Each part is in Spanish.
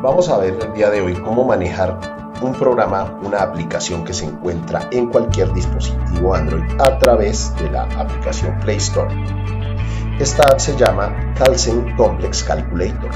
Vamos a ver el día de hoy cómo manejar un programa, una aplicación que se encuentra en cualquier dispositivo Android a través de la aplicación Play Store. Esta app se llama Calcent Complex Calculator.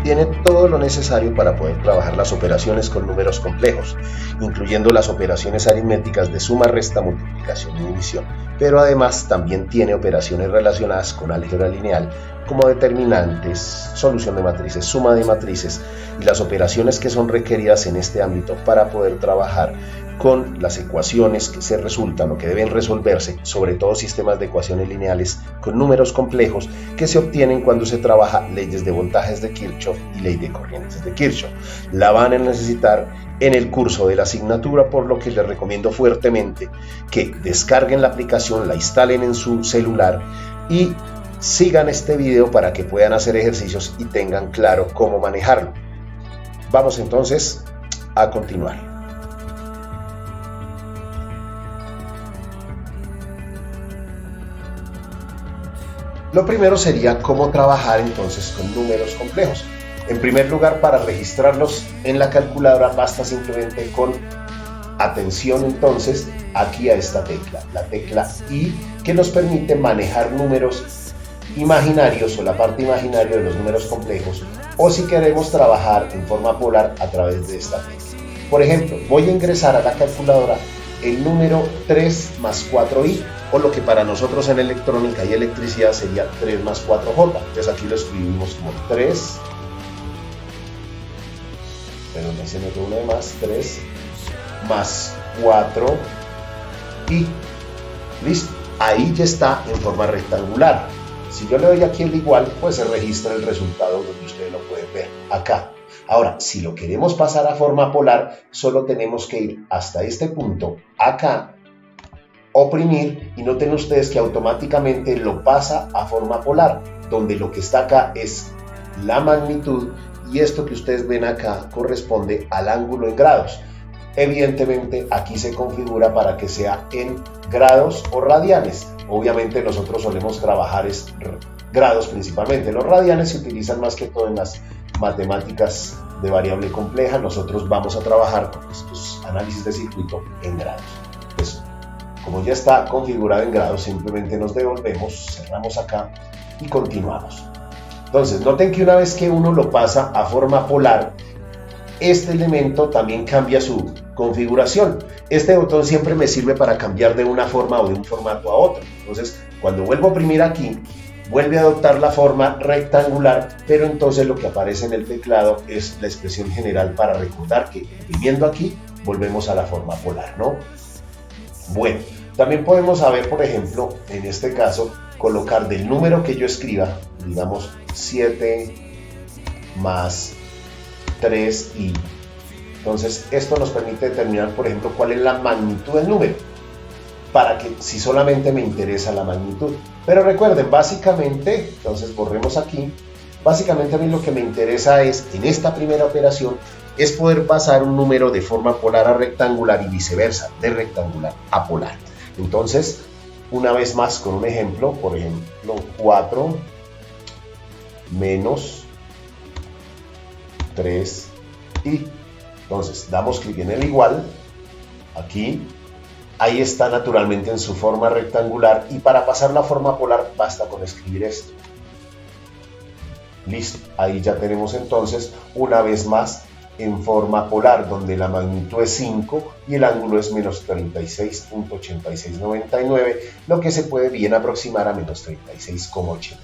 Tiene todo lo necesario para poder trabajar las operaciones con números complejos, incluyendo las operaciones aritméticas de suma, resta, multiplicación y división, pero además también tiene operaciones relacionadas con álgebra lineal, como determinantes, solución de matrices, suma de matrices y las operaciones que son requeridas en este ámbito para poder trabajar con las ecuaciones que se resultan o que deben resolverse, sobre todo sistemas de ecuaciones lineales con números complejos que se obtienen cuando se trabaja leyes de voltajes de Kirchhoff y ley de corrientes de Kirchhoff. La van a necesitar en el curso de la asignatura, por lo que les recomiendo fuertemente que descarguen la aplicación, la instalen en su celular y sigan este video para que puedan hacer ejercicios y tengan claro cómo manejarlo. Vamos entonces a continuar. Lo primero sería cómo trabajar entonces con números complejos. En primer lugar, para registrarlos en la calculadora basta simplemente con atención entonces aquí a esta tecla, la tecla I, que nos permite manejar números imaginarios o la parte imaginaria de los números complejos, o si queremos trabajar en forma polar a través de esta tecla. Por ejemplo, voy a ingresar a la calculadora el número 3 más 4i, o lo que para nosotros en electrónica y electricidad sería 3 más 4j. Entonces aquí lo escribimos como 3, pero me se mete uno de más, 3 más 4i. Listo, ahí ya está en forma rectangular. Si yo le doy aquí el igual, pues se registra el resultado donde ustedes lo pueden ver acá. Ahora, si lo queremos pasar a forma polar, solo tenemos que ir hasta este punto, acá, oprimir, y noten ustedes que automáticamente lo pasa a forma polar, donde lo que está acá es la magnitud, y esto que ustedes ven acá corresponde al ángulo en grados. Evidentemente aquí se configura para que sea en grados o radianes. Obviamente nosotros solemos trabajar grados principalmente. Los radianes se utilizan más que todo en las matemáticas de variable compleja. Nosotros vamos a trabajar con estos análisis de circuito en grados. Pues, como ya está configurado en grados, simplemente nos devolvemos, cerramos acá y continuamos. Entonces, noten que una vez que uno lo pasa a forma polar, este elemento también cambia su configuración. Este botón siempre me sirve para cambiar de una forma o de un formato a otro. Entonces, cuando vuelvo a oprimir aquí, vuelve a adoptar la forma rectangular, pero entonces lo que aparece en el teclado es la expresión general para recordar que oprimiendo aquí, volvemos a la forma polar, ¿no? Bueno, también podemos saber, por ejemplo, en este caso, colocar del número que yo escriba, digamos 7 más 3i. Entonces esto nos permite determinar, por ejemplo, cuál es la magnitud del número, para que si solamente me interesa la magnitud. Pero recuerden, básicamente, entonces borremos aquí, básicamente a mí lo que me interesa es, en esta primera operación, es poder pasar un número de forma polar a rectangular y viceversa, de rectangular a polar. Entonces, una vez más con un ejemplo, por ejemplo, 4 menos 3i. Entonces, damos clic en el igual, aquí, ahí está naturalmente en su forma rectangular, y para pasar la forma polar basta con escribir esto. Listo, ahí ya tenemos entonces, una vez más, en forma polar, donde la magnitud es 5 y el ángulo es menos 36.8699, lo que se puede bien aproximar a menos 36,85.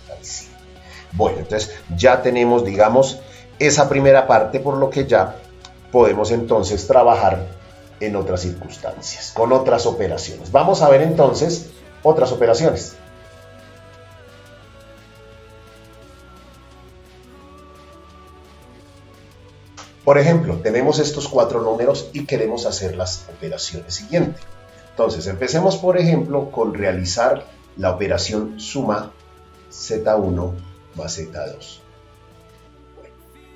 Bueno, entonces ya tenemos, digamos, esa primera parte, por lo que ya podemos entonces trabajar en otras circunstancias, con otras operaciones. Vamos a ver entonces otras operaciones. Por ejemplo, tenemos estos 4 números y queremos hacer las operaciones siguientes. Entonces, empecemos por ejemplo con realizar la operación suma Z1 más Z2.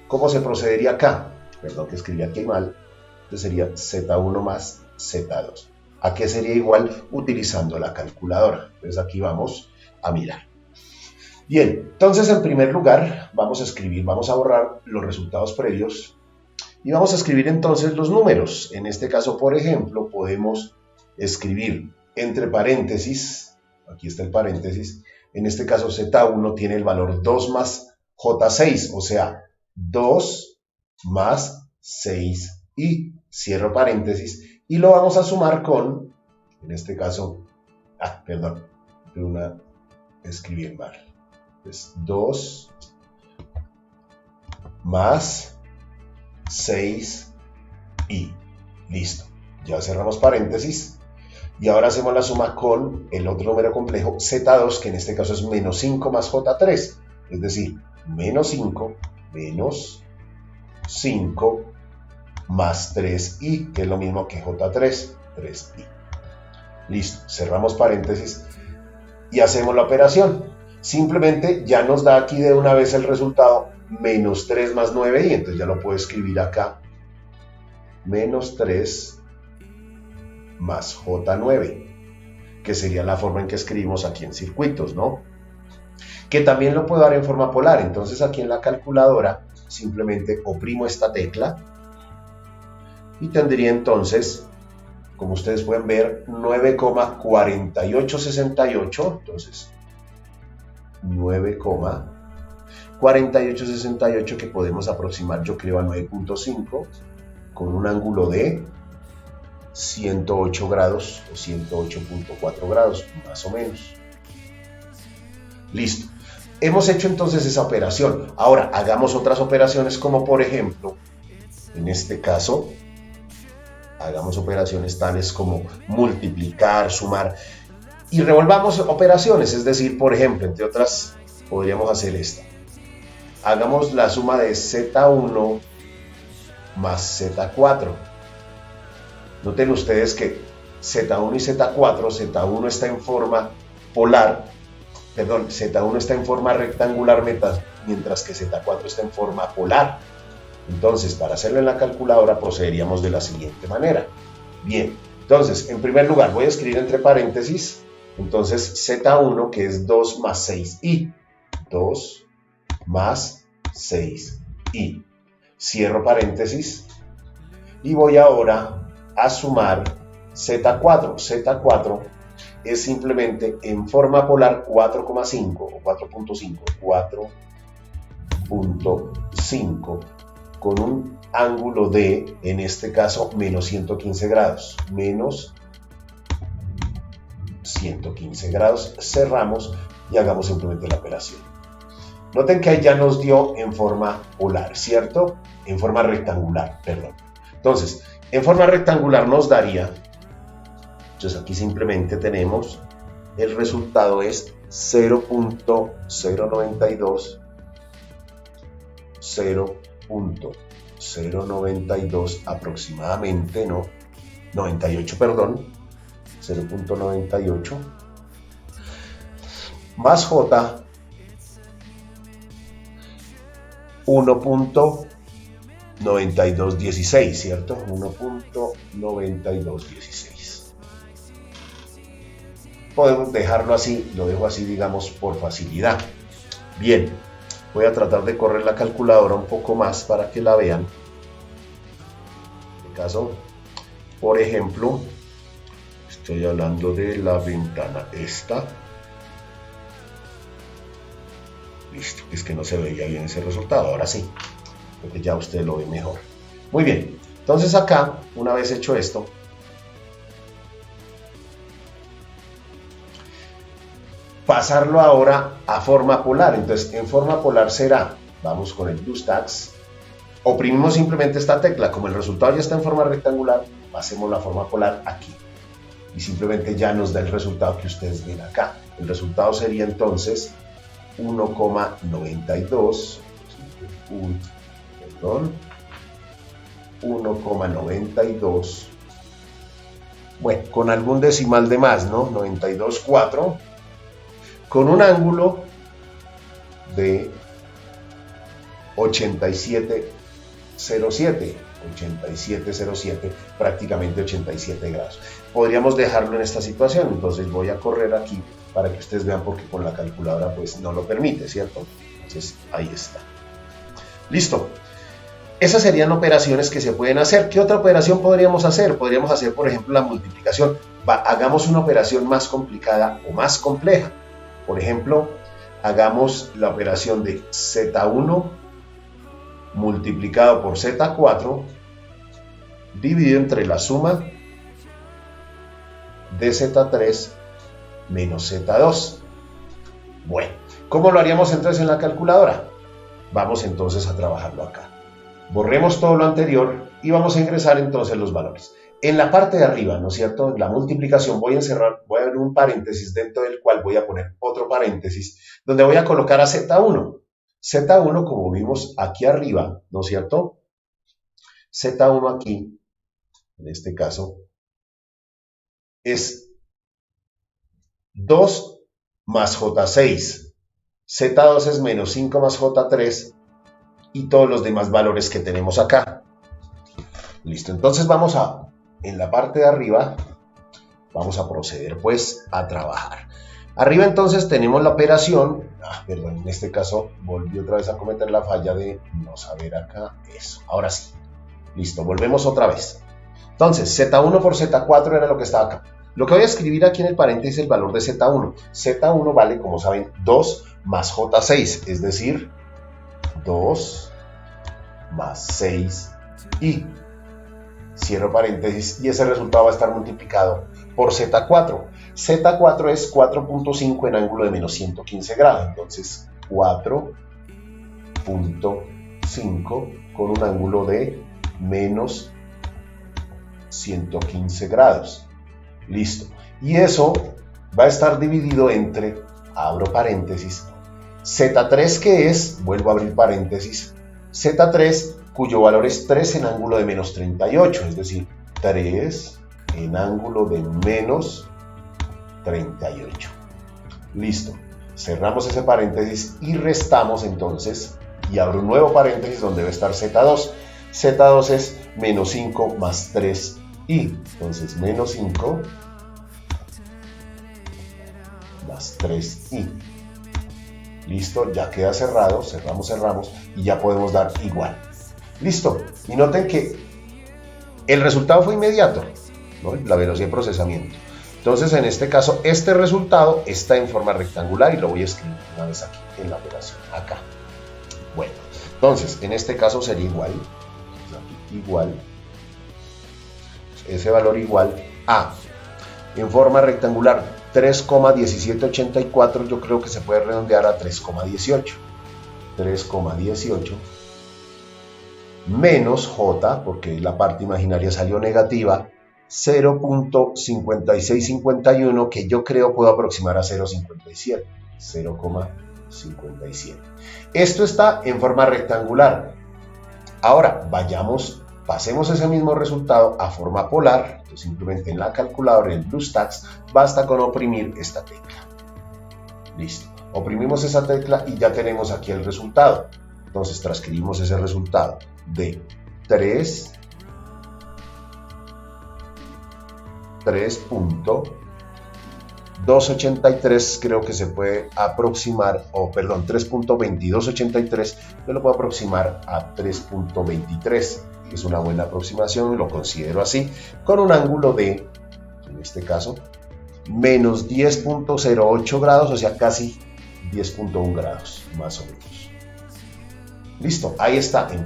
¿Cómo se procedería acá? Perdón que escribí aquí mal. Entonces sería Z1 más Z2. ¿A qué sería igual? Utilizando la calculadora. Entonces aquí vamos a mirar. Bien, entonces en primer lugar vamos a borrar los resultados previos y vamos a escribir entonces los números. En este caso, por ejemplo, podemos escribir entre paréntesis, aquí está el paréntesis, en este caso Z1 tiene el valor 2 más J6, o sea, 2 más 6i, cierro paréntesis, y lo vamos a sumar con, en este caso, escribir mal, es 2 más 6i, listo, ya cerramos paréntesis, y ahora hacemos la suma con el otro número complejo, Z2, que en este caso es menos 5 más J3, es decir, menos 5 más 3i, que es lo mismo que J3, 3i. Listo, cerramos paréntesis y hacemos la operación. Simplemente ya nos da aquí de una vez el resultado, menos 3 más 9i, entonces ya lo puedo escribir acá, menos 3 más J9, que sería la forma en que escribimos aquí en circuitos, ¿no? Que también lo puedo dar en forma polar, entonces aquí en la calculadora simplemente oprimo esta tecla y tendría entonces, como ustedes pueden ver, 9,4868, entonces 9,4868 que podemos aproximar, yo creo, a 9.5 con un ángulo de 108 grados o 108.4 grados, más o menos. Listo. Hemos hecho entonces esa operación. Ahora hagamos otras operaciones como por ejemplo, en este caso, hagamos operaciones tales como multiplicar, sumar y revolvamos operaciones. Es decir, por ejemplo, entre otras, podríamos hacer esta. Hagamos la suma de Z1 más Z4. Noten ustedes que Z1 y Z4, Z1 está en forma polar, Z1 está en forma rectangular mientras que Z4 está en forma polar. Entonces, para hacerlo en la calculadora procederíamos de la siguiente manera. Bien, entonces, en primer lugar voy a escribir entre paréntesis, entonces Z1 que es 2 más 6i, 2 más 6i. Cierro paréntesis y voy ahora a sumar Z4. Z4 es simplemente en forma polar 4,5 o 4.5, 4.5 con un ángulo de, en este caso, menos 115 grados, menos 115 grados, cerramos y hagamos simplemente la operación. Noten que ahí ya nos dio en forma polar, ¿cierto? En forma rectangular, perdón. Entonces, en forma rectangular nos daría, entonces aquí simplemente tenemos, el resultado es 0.092, 0.092 aproximadamente, ¿no? 98, perdón, 0.98 más J 1.9216, ¿cierto? 1.9216. Podemos dejarlo así, lo dejo así, digamos, por facilidad. Bien, voy a tratar de correr la calculadora un poco más para que la vean. En este caso, por ejemplo, estoy hablando de la ventana esta. Listo, es que no se veía bien ese resultado, ahora sí, porque ya usted lo ve mejor. Muy bien, entonces acá, una vez hecho esto, pasarlo ahora a forma polar. Entonces, en forma polar será, vamos con el BlueStacks, oprimimos simplemente esta tecla, como el resultado ya está en forma rectangular, pasemos la forma polar aquí. Y simplemente ya nos da el resultado que ustedes ven acá. El resultado sería entonces 1,92, perdón, 1,92, bueno, con algún decimal de más, ¿no? 92,4, con un ángulo de 87,07, prácticamente 87 grados. Podríamos dejarlo en esta situación, entonces voy a correr aquí para que ustedes vean porque con la calculadora pues no lo permite, ¿cierto? Entonces ahí está. Listo. Esas serían operaciones que se pueden hacer. ¿Qué otra operación podríamos hacer? Podríamos hacer, por ejemplo, la multiplicación. Hagamos una operación más complicada o más compleja. Por ejemplo, hagamos la operación de Z1 multiplicado por Z4 dividido entre la suma de Z3 menos Z2. Bueno, ¿cómo lo haríamos entonces en la calculadora? Vamos entonces a trabajarlo acá. Borremos todo lo anterior y vamos a ingresar entonces los valores. En la parte de arriba, ¿no es cierto? En la multiplicación voy a abrir un paréntesis dentro del cual voy a poner otro paréntesis donde voy a colocar a Z1. Z1, como vimos aquí arriba, ¿no es cierto? Z1 aquí, en este caso, es 2 más J6. Z2 es menos 5 más J3 y todos los demás valores que tenemos acá. Listo, entonces vamos a, en la parte de arriba, vamos a proceder pues a trabajar. Arriba entonces tenemos la operación, perdón, en este caso volví otra vez a cometer la falla de no saber acá eso. Ahora sí, listo, volvemos otra vez. Entonces, Z1 por Z4 era lo que estaba acá. Lo que voy a escribir aquí en el paréntesis es el valor de Z1. Z1 vale, como saben, 2 más J6, es decir, 2 más 6i. Cierro paréntesis y ese resultado va a estar multiplicado por Z4. Z4 es 4.5 en ángulo de menos 115 grados. Entonces, 4.5 con un ángulo de menos 115 grados. Listo. Y eso va a estar dividido entre, abro paréntesis, Z3 que es, vuelvo a abrir paréntesis, Z3 cuyo valor es 3 en ángulo de menos 38, es decir, 3 en ángulo de menos 38. Listo. Cerramos ese paréntesis y restamos entonces, y abro un nuevo paréntesis donde va a estar Z2. Z2 es menos 5 más 3i. Entonces, menos 5 más 3i. Listo, ya queda cerrado, cerramos y ya podemos dar igual. Listo, y noten que el resultado fue inmediato, ¿no? La velocidad de procesamiento. Entonces, en este caso, este resultado está en forma rectangular y lo voy a escribir una vez aquí en la operación, acá. Bueno, entonces, en este caso sería igual, ese valor igual a, en forma rectangular, 3,1784, yo creo que se puede redondear a 3,18. 3,18 menos J, porque la parte imaginaria salió negativa, 0.5651, que yo creo puedo aproximar a 0.57. 0,57. Esto está en forma rectangular. Ahora, pasemos ese mismo resultado a forma polar. Entonces, simplemente en la calculadora, en el BlueStacks, basta con oprimir esta tecla. Listo. Oprimimos esa tecla y ya tenemos aquí el resultado. Entonces, transcribimos ese resultado de 3.283 creo que se puede aproximar, 3.2283 yo lo puedo aproximar a 3.23. Es una buena aproximación, lo considero así, con un ángulo de, en este caso, menos 10.08 grados, o sea, casi 10.1 grados, más o menos. Listo, ahí está, en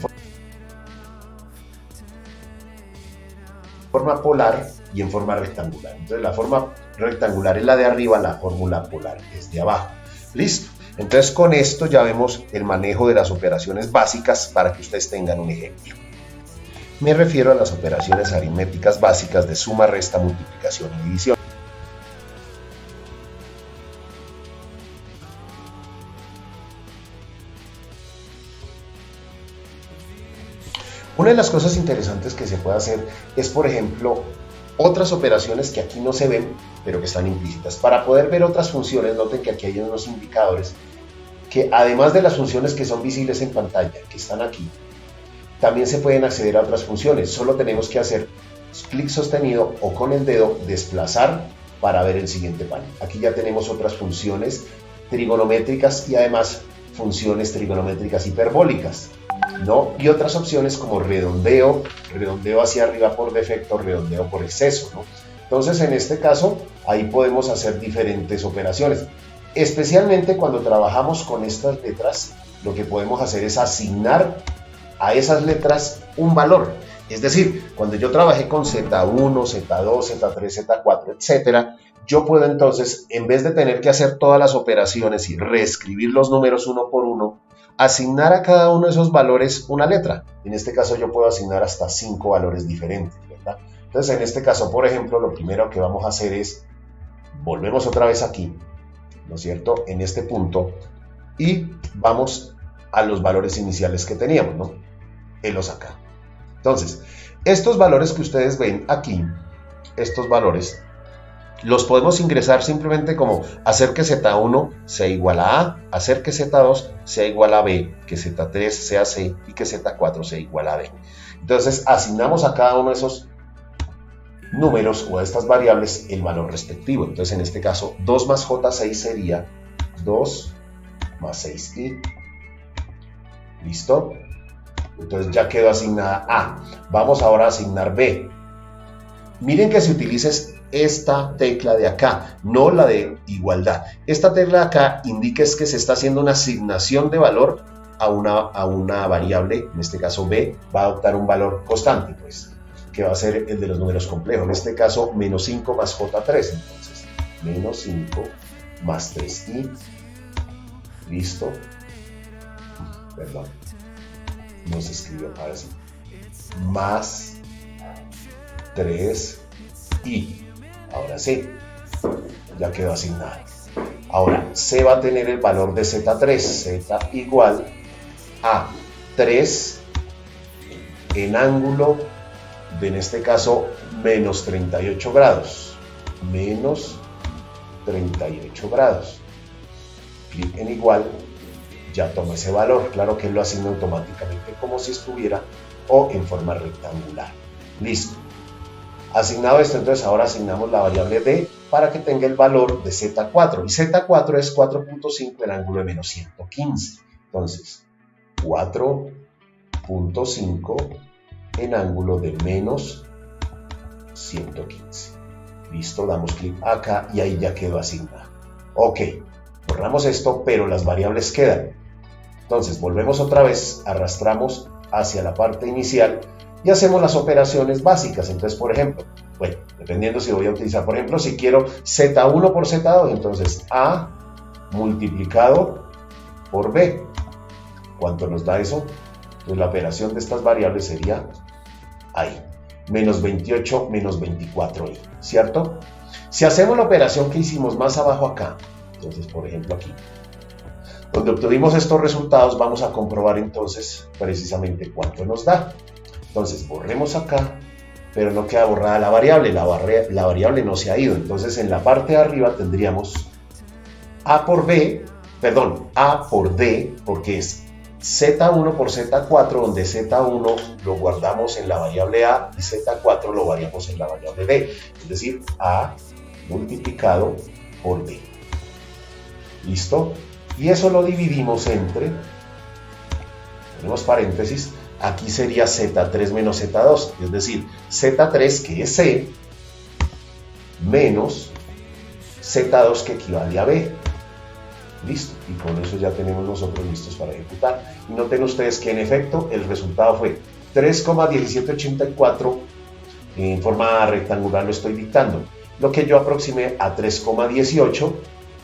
forma polar y en forma rectangular. Entonces, la forma rectangular es la de arriba, la fórmula polar es de abajo. Listo. Entonces, con esto ya vemos el manejo de las operaciones básicas para que ustedes tengan un ejemplo. Me refiero a las operaciones aritméticas básicas de suma, resta, multiplicación y división. Una de las cosas interesantes que se puede hacer es, por ejemplo, otras operaciones que aquí no se ven, pero que están implícitas. Para poder ver otras funciones, noten que aquí hay unos indicadores que, además de las funciones que son visibles en pantalla, que están aquí, también se pueden acceder a otras funciones. Solo tenemos que hacer clic sostenido o con el dedo desplazar para ver el siguiente panel. Aquí ya tenemos otras funciones trigonométricas y además funciones trigonométricas hiperbólicas, ¿no? Y otras opciones como redondeo, redondeo hacia arriba por defecto, redondeo por exceso, ¿no? Entonces, en este caso, ahí podemos hacer diferentes operaciones. Especialmente cuando trabajamos con estas letras, lo que podemos hacer es asignar a esas letras un valor. Es decir, cuando yo trabajé con Z1, Z2, Z3, Z4, etcétera, yo puedo entonces, en vez de tener que hacer todas las operaciones y reescribir los números uno por uno, asignar a cada uno de esos valores una letra. En este caso yo puedo asignar hasta 5 valores diferentes, ¿verdad? Entonces, en este caso, por ejemplo, lo primero que vamos a hacer es, volvemos otra vez aquí, ¿no es cierto?, en este punto, y vamos a los valores iniciales que teníamos, ¿no? Helos acá. Entonces, estos valores que ustedes ven aquí, estos valores, los podemos ingresar simplemente como hacer que Z1 sea igual a A, hacer que Z2 sea igual a B, que Z3 sea C y que Z4 sea igual a D. Entonces, asignamos a cada uno de esos números o a estas variables el valor respectivo. Entonces, en este caso, 2 más J6 sería 2 más 6i. ¿Listo? Entonces ya quedó asignada A. Vamos ahora a asignar B. Miren que si utilices esta tecla de acá, no la de igualdad. Esta tecla de acá indica es que se está haciendo una asignación de valor a una variable, en este caso B, va a adoptar un valor constante, pues, que va a ser el de los números complejos. En este caso, menos 5 más J3, entonces, menos 5 más 3i. ¿Listo? Perdón. No se escribió, ahora sí. Más 3i. Ahora sí, ya quedó asignado. Ahora, C va a tener el valor de Z3. Z igual a 3 en ángulo de, en este caso, menos 38 grados. Menos 38 grados. Clic en igual. Ya toma ese valor, claro que él lo asigna automáticamente como si estuviera o en forma rectangular. Listo. Asignado esto, entonces ahora asignamos la variable D para que tenga el valor de Z4. Y Z4 es 4.5 en ángulo de menos 115. Entonces, 4.5 en ángulo de menos 115. Listo, damos clic acá y ahí ya quedó asignado. Ok, borramos esto, pero las variables quedan. Entonces, volvemos otra vez, arrastramos hacia la parte inicial y hacemos las operaciones básicas. Entonces, por ejemplo, bueno, dependiendo si voy a utilizar, por ejemplo, si quiero Z1 por Z2, entonces A multiplicado por B. ¿Cuánto nos da eso? Pues la operación de estas variables sería ahí, menos 28 menos 24i, ¿cierto? Si hacemos la operación que hicimos más abajo acá, entonces, por ejemplo, aquí, donde obtuvimos estos resultados, vamos a comprobar entonces precisamente cuánto nos da. Entonces, borremos acá, pero no queda borrada la variable no se ha ido. Entonces, en la parte de arriba tendríamos A por B, perdón, A por D, porque es Z1 por Z4, donde Z1 lo guardamos en la variable A y Z4 lo variamos en la variable D. Es decir, A multiplicado por D. ¿Listo? Y eso lo dividimos entre, ponemos paréntesis, aquí sería Z3 menos Z2, es decir, Z3 que es C, menos Z2 que equivale a B. Listo, y con eso ya tenemos nosotros listos para ejecutar. Y noten ustedes que en efecto el resultado fue 3,1784, en forma rectangular lo estoy dictando, lo que yo aproximé a 3,18,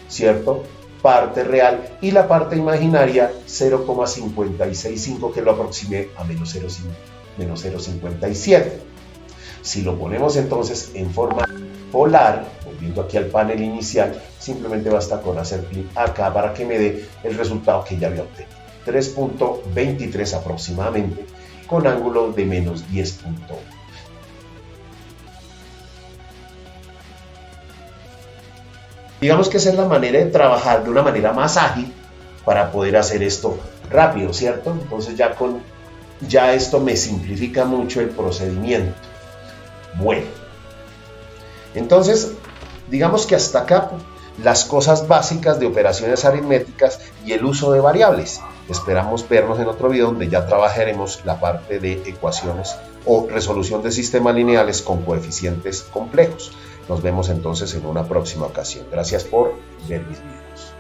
¿cierto?, parte real, y la parte imaginaria 0,565, que lo aproximé a menos 0,57. Si lo ponemos entonces en forma polar, volviendo aquí al panel inicial, simplemente basta con hacer clic acá para que me dé el resultado que ya había obtenido, 3.23 aproximadamente, con ángulo de menos 10.1. Digamos que esa es la manera de trabajar de una manera más ágil para poder hacer esto rápido, ¿cierto? Entonces ya esto me simplifica mucho el procedimiento. Bueno, entonces Digamos que hasta acá las cosas básicas de operaciones aritméticas y el uso de variables. Esperamos vernos en otro video donde ya trabajaremos la parte de ecuaciones o resolución de sistemas lineales con coeficientes complejos. Nos vemos entonces en una próxima ocasión. Gracias por ver mis videos.